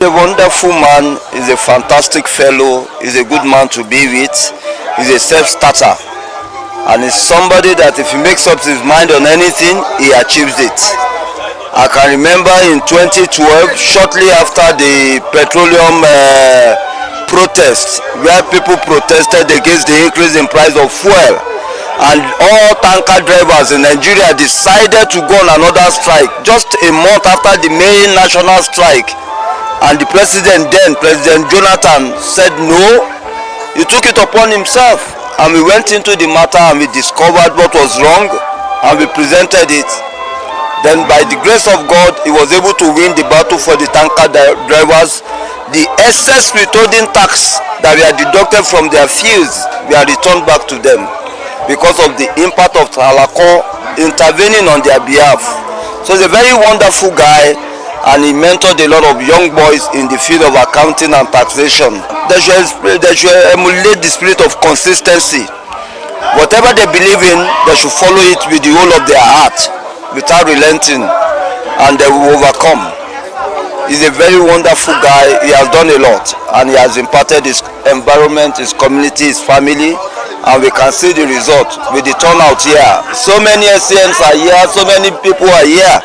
A wonderful man, is a fantastic fellow, is a good man to be with, is a self-starter, and is somebody that if he makes up his mind on anything, he achieves it. I can remember in 2012, shortly after the petroleum protest, where people protested against the increase in price of fuel, and all tanker drivers in Nigeria decided to go on another strike just a month after the main national strike. And the president then, President Jonathan, said no. He took it upon himself, and we went into the matter and we discovered what was wrong and we presented it. Then by the grace of God, he was able to win the battle for the tanker drivers. The excess withholding tax that we had deducted from their fuels, we are returned back to them because of the impact of Salako intervening on their behalf. So he's a very wonderful guy, and he mentored a lot of young boys in the field of accounting and taxation. They should emulate the spirit of consistency. Whatever they believe in, they should follow it with the whole of their heart, without relenting, and they will overcome. He's a very wonderful guy. He has done a lot, and he has imparted his environment, his community, his family, and we can see the result with the turnout here. So many SCNs are here, so many people are here.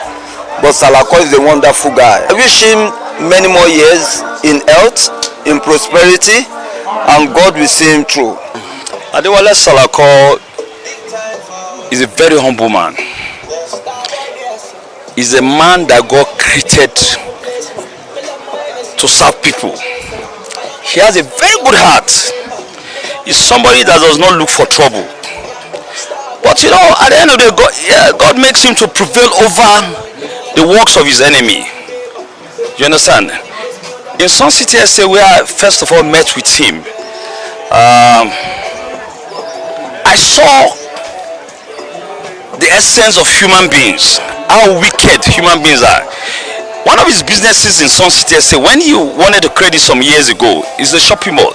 But Salako is a wonderful guy. I wish him many more years in health, in prosperity, and God will see him through. Adewale Salako is a very humble man. He's a man that God created to serve people. He has a very good heart. He's somebody that does not look for trouble. But you know, at the end of the day, God makes him to prevail over the works of his enemy. You understand? In Sun City SA, where I first of all met with him, I saw the essence of human beings, how wicked human beings are. One of his businesses in Sun City SA, when he wanted to create it some years ago, is a shopping mall.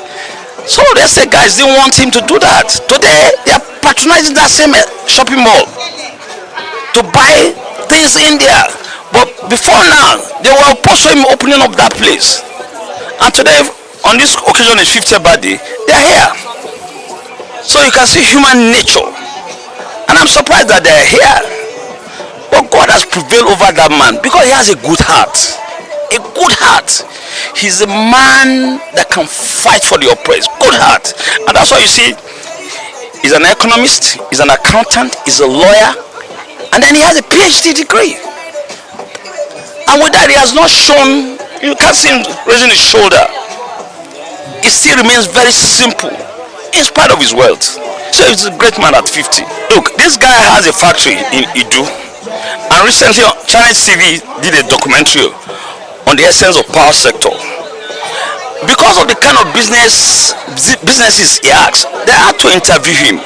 So they said guys didn't want him to do that. Today they are patronizing that same shopping mall to buy things in there. But before now, they were opposed to him opening up that place. And today, on this occasion, his 50th birthday, they are here. So you can see human nature. And I'm surprised that they are here. But God has prevailed over that man because he has a good heart. A good heart. He's a man that can fight for the oppressed. Good heart. And that's why you see, he's an economist, he's an accountant, he's a lawyer, and then he has a PhD degree. And with that, he has not shown, you can't see him raising his shoulder. He still remains very simple in spite of his wealth. So he's a great man at 50. Look, this guy has a factory in Idu. And recently, China TV did a documentary on the essence of power sector. Because of the kind of businesses he has, they had to interview him.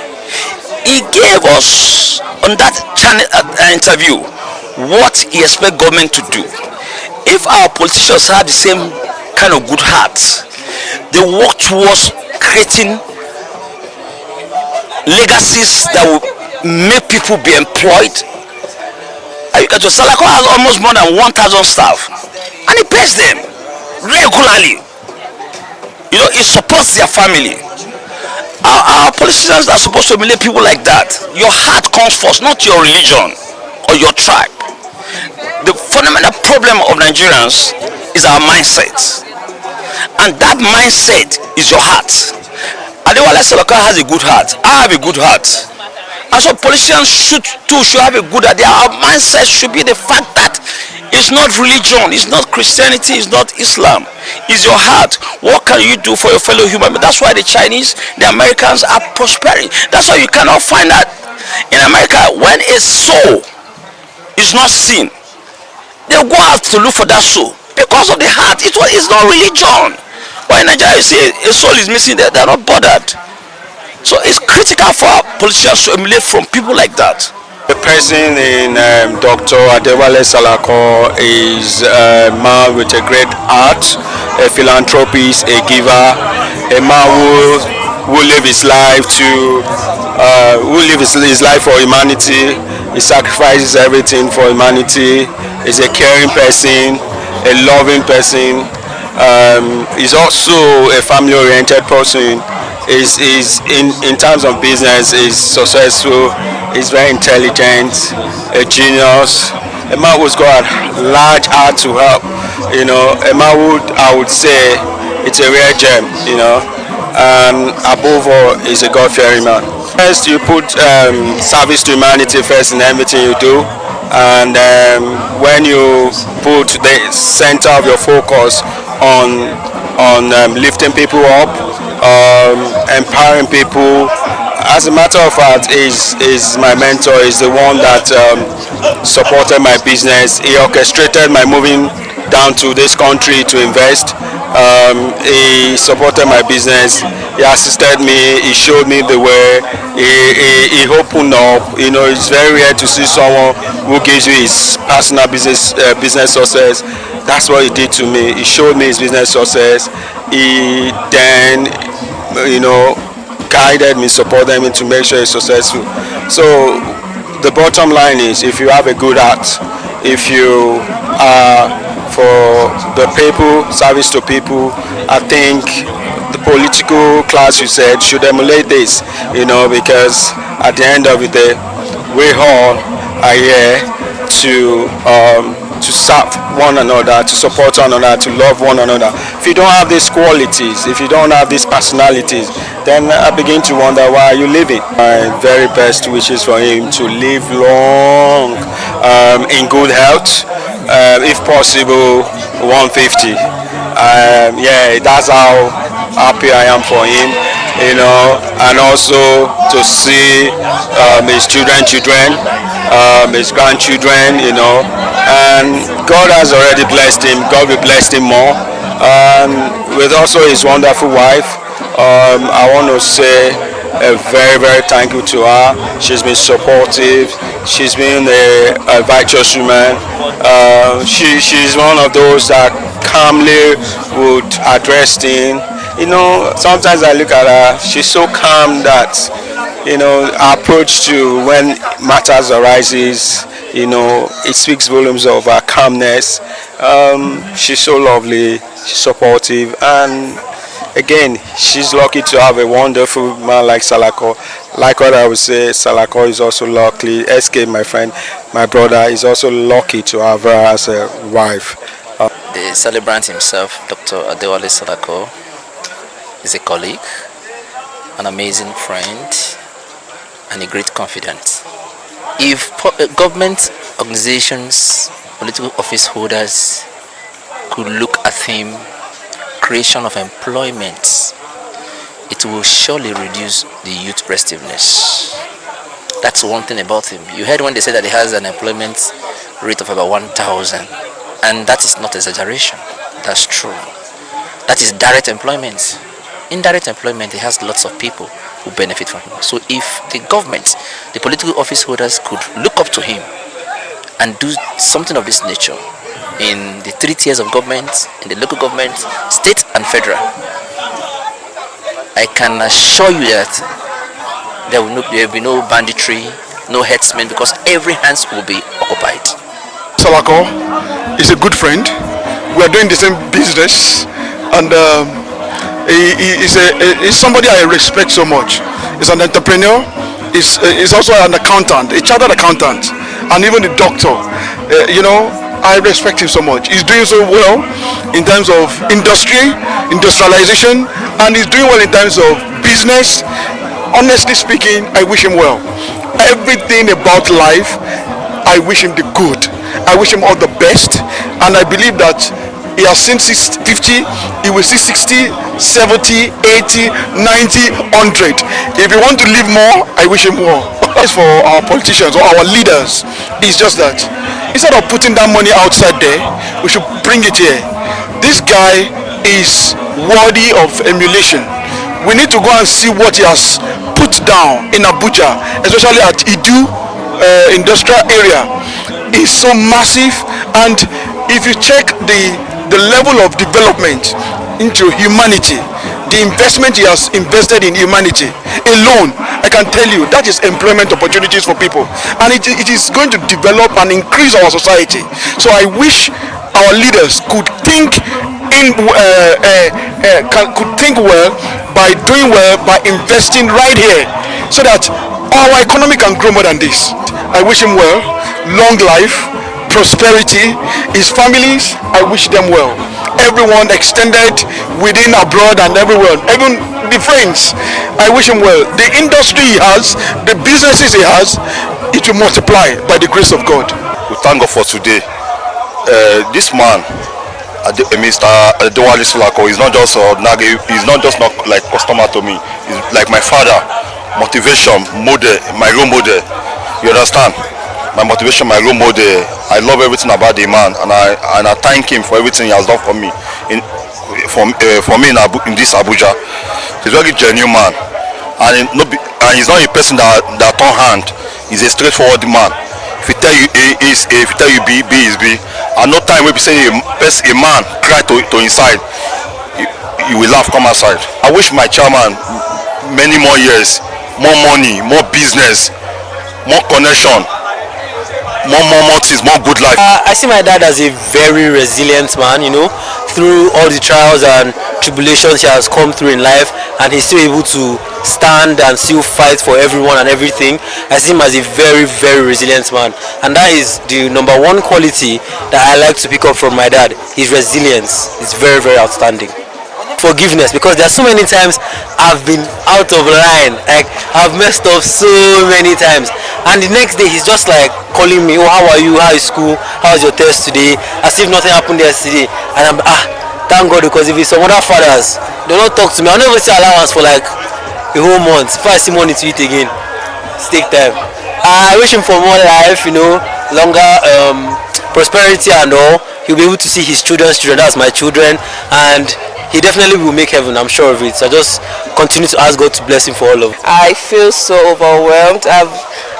He gave us, on that channel interview, what he expects government to do. If our politicians had the same kind of good hearts, they work towards creating legacies that will make people be employed. Salako has almost more than 1,000 staff, and he pays them regularly. You know, he supports their family. Our politicians are supposed to emulate people like that. Your heart comes first, not your religion or your tribe. The fundamental problem of Nigerians is our mindset, and that mindset is your heart. Adewale Salako has a good heart. I have a good heart, and so politicians should have a good heart. Our mindset should be the fact that it's not religion, it's not Christianity, it's not Islam. It's your heart. What can you do for your fellow human being? That's why the Chinese, the Americans are prospering. That's why you cannot find that in America when a soul is not seen, they'll go out to look for that soul because of the heart. It's not religion. But in Nigeria, you see a soul is missing, they're not bothered. So it's critical for our politicians to emulate from people like that. The person in Dr. Adewale Salako is a man with a great heart, a philanthropist, a giver, a man who live his life his life for humanity. He sacrifices everything for humanity. He's a caring person, a loving person, He's also a family-oriented person. Is in terms of business is successful. He's very intelligent, a genius. A man who's got a large heart to help. You know, a man who I would say it's a rare gem. You know, and above all, is a God-fearing man. First, you put service to humanity first in everything you do, and when you put the center of your focus on lifting people up, empowering people. As a matter of fact, is my mentor. Is the one that supported my business. He orchestrated my moving down to this country to invest. He supported my business. He assisted me. He showed me the way. He opened up. You know, it's very rare to see someone who gives you his personal business success. That's what he did to me. He showed me his business success. He then, you know, guided me, supported me to make sure he's successful. So the bottom line is, if you have a good heart, if you are for the people, service to people, I think the political class, you said, should emulate this, you know, because at the end of the day, we all are here to serve one another, to support one another, to love one another. If you don't have these qualities, if you don't have these personalities, then I begin to wonder, why are you living? My very best wishes for him to live long, in good health, if possible 150. Yeah, that's how happy I am for him, you know, and also to see his children, his grandchildren, you know, and God has already blessed him. God will bless him more, with also his wonderful wife. I want to say a very, very thank you to her. She's been supportive. She's been a virtuous woman. She's one of those that calmly would address things. You know, sometimes I look at her, she's so calm that, you know, our approach to when matters arises, you know, it speaks volumes of her calmness. She's so lovely, she's supportive, and again, she's lucky to have a wonderful man like Salako. Like what I would say, Salako is also lucky. SK, my friend, my brother, is also lucky to have her as a wife. The celebrant himself, Dr. Adewale Salako, is a colleague, an amazing friend, and a great confidant. If government organizations, political office holders could look at him, creation of employment, it will surely reduce the youth restiveness. That's one thing about him. You heard when they said that he has an employment rate of about 1,000, and that is not exaggeration. That's true. That is direct employment. Indirect employment, he has lots of people who benefit from him. So if the government, the political office holders could look up to him and do something of this nature in the 3 tiers of government, in the local government, state and federal, I can assure you that there will be no banditry, no headsmen, because every hands will be occupied. Salako is a good friend. We are doing the same business, and he's somebody I respect so much. He's an entrepreneur. He's also an accountant, a chartered accountant, and even a doctor. You know, I respect him so much. He's doing so well in terms of industrialization, and he's doing well in terms of business. Honestly speaking, I wish him well. Everything about life, I wish him the good. I wish him all the best, and I believe that he has seen 50, he will see 60, 70, 80, 90, 100. If you want to live more, I wish him more. As for our politicians or our leaders, it's just that instead of putting that money outside there, we should bring it here. This guy is worthy of emulation. We need to go and see what he has put down in Abuja, especially at Idu industrial area. It's so massive, and if you check the level of development into humanity, the investment he has invested in humanity alone, I can tell you that is employment opportunities for people, and it is going to develop and increase our society. So I wish our leaders could think could think well by doing well by investing right here, so that our economy can grow more than this. I wish him well, long life, prosperity. His families, I wish them well. Everyone extended within, abroad, and everywhere, even the friends, I wish him well. The industry he has, the businesses he has, it will multiply by the grace of God. We thank God for today. This man, Mr. Adewale Salako, is not just ordinary. He's not just like customer to me. He's like my father, motivation, model, my role model. You understand? My motivation, my role model. I love everything about the man, and I thank him for everything he has done for me. For me in this Abuja, he's a very genuine man, and he's not a person that turn hand. He's a straightforward man. If he tell you A is A, if he tell you B, B is B. And no time when we say a man cry to inside, you will laugh come outside. I wish my chairman many more years, more money, more business, more connection, more things, more good life. I see my dad as a very resilient man, you know, through all the trials and tribulations he has come through in life, and he's still able to stand and still fight for everyone and everything. I see him as a very, very resilient man, and that is the number one quality that I like to pick up from my dad. His resilience is very, very outstanding. Forgiveness, because there are so many times I've been out of line, like I've messed up so many times, and the next day he's just like calling me, oh, how are you, how is school, how was your test today, as if nothing happened yesterday. And I'm thank God, because if it's some other fathers, they don't talk to me. I'll never see allowance for like a whole month. If I see money to eat again, it's take time. I wish him for more life, you know, longer prosperity and all. He'll be able to see his children's children, that's my children, and he definitely will make heaven, I'm sure of it. So I just continue to ask God to bless him for all of it. I feel so overwhelmed.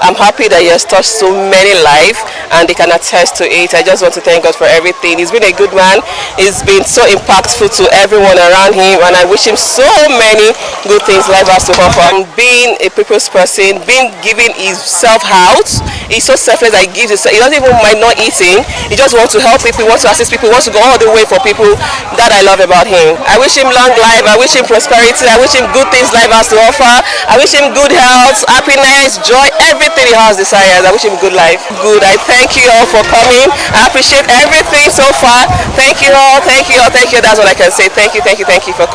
I'm happy that he has touched so many lives, and they can attest to it. I just want to thank God for everything. He's been a good man. He's been so impactful to everyone around him, and I wish him so many good things life has to offer. Being a people's person, being giving himself out, he's so selfless that he gives himself. He doesn't even mind not eating. He just wants to help people, he wants to assist people, he wants to go all the way for people. That I love about him. I wish him long life. I wish him prosperity. I wish him good things life has to offer. I wish him good health, happiness, joy, everything he has desires. I wish him good life. Good. I thank you all for coming. I appreciate everything so far. Thank you all. Thank you all. Thank you. That's what I can say. Thank you. Thank you. Thank you for coming.